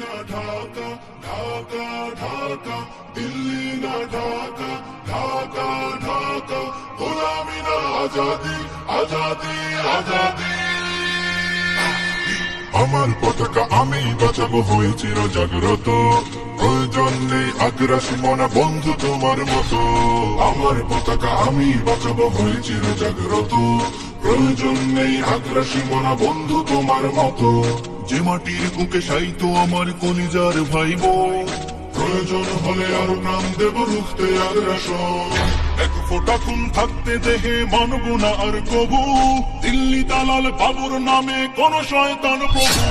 না ঢাকা, ঢাকা ঢাকা, দিল্লি না ঢাকা, ঢাকা ঢাকা, গোলামি না আজাদি, আজাদি আজাদি। আমার পতাকা আমি বাঁচাবো, হয়ে চির জাগ্রত, প্রয়োজন নেই আগ্রাসী মনা বন্ধু তোমার মতো। আমার পতাকা আমি বাঁচাবো, হয়ে চির জাগ্রত, প্রয়োজন নেই আগ্রাসী মনা বন্ধু তোমার মতো। যে মাটির বুকে সাইতো আমার কলিজার ভাই বোন, প্রয়োজন হলে আরো প্রাণ দেব রুখতে আগ্রাসন। এক ফোঁটা খুন থাকতে দেহে মানব না আর কবু, দিল্লি দালাল বাবুর নামে কোন শয়তান প্রভু।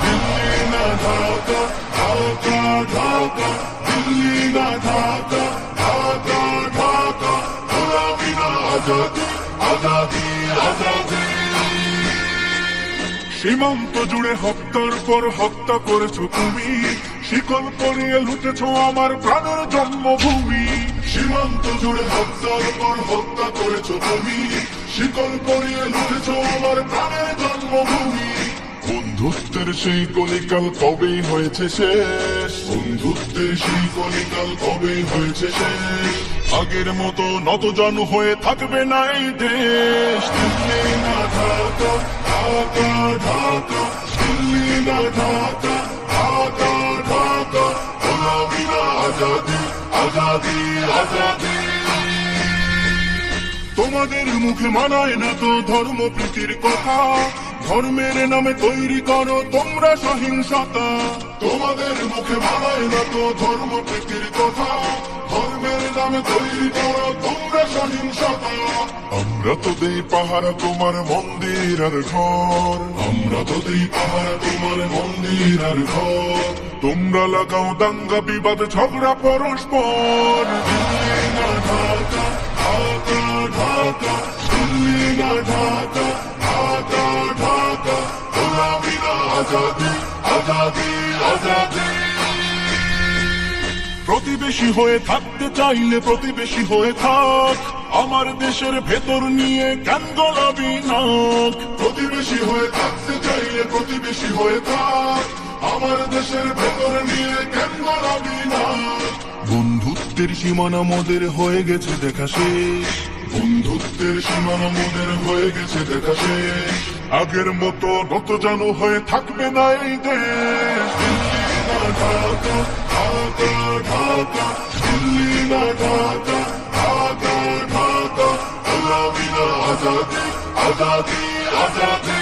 দিল্লি না ঢাকা, ঢাকা ঢাকা, দিল্লি না ঢাকা, ঢাকা ঢাকা, গোলামি না আজাদি, আজাদি আজাদি। সীমান্ত জুড়ে হত্যার পর হত্যা করেছো তুমি, শিকল পরিয়ে লুটেছো আমার প্রাণের জন্মভূমি। সীমান্ত জুড়ে হত্যার পর হত্যা করেছো তুমি, শিকল পরিয়ে লুটেছো আমার প্রাণের জন্মভূমি। বন্ধুত্বের সেই কলিকাল কবেই হয়েছে শেষ, বন্ধুত্বের সেই কলিকাল কবেই হয়েছে শেষ। আগের মতো নতজানু হয়ে থাকবে না এই দেশ। দিল্লি না ঢাকা, ঢাকা ঢাকা, দিল্লি না ঢাকা, ঢাকা ঢাকা, গোলামি না আজাদি, আজাদি আজাদি। তোমাদের মুখে মানায় না তো ধর্ম প্রীতির কথা, ধর্মের নামে তৈরি করো তোমরা সহিংসতা। তোমাদের মুখে মানায় না তো ধর্ম প্রীতির কথা, ধর্মের নামে তৈরি করো তোমরা সহিংসতা। আমরা তো দেই পাহারা তোমার মন্দির আর ঘর, আমরা তো দেই পাহারা তোমার মন্দির আর ঘর। তোমরা লাগাও দাঙ্গা বিবাদ ঝগড়া পরস্পর। দিল্লি না ঢাকা, ঢাকা ঢাকা, দিল্লি না ঢাকা, ঢাকা ঢাকা, গোলামি না আজাদি, আজাদি আজাদি। প্রতিবেশী হয়ে থাকতে চাইলে প্রতিবেশী হয়ে থাক, আমার দেশের ভেতর নিয়ে কেন গোলামি নাক। প্রতিবেশী হয়ে থাকতে চাইলে প্রতিবেশী হয়ে থাক, আমার দেশের ভেতর নিয়ে কেন গোলামি নাক। বন্ধুত্বের সীমানা মোদের হয়ে গেছে দেখা শেষ, বন্ধুত্বের সীমানা মোদের হয়ে গেছে দেখা শেষ। আগের মতো নতজানু হয়ে থাকবে না এই দেশ। দিল্লি না ঢাকা, ঢাকা ঢাকা, দিল্লি না ঢাকা, ঢাকা ঢাকা, গোলামি না আজাদি, আজাদি আজাদি।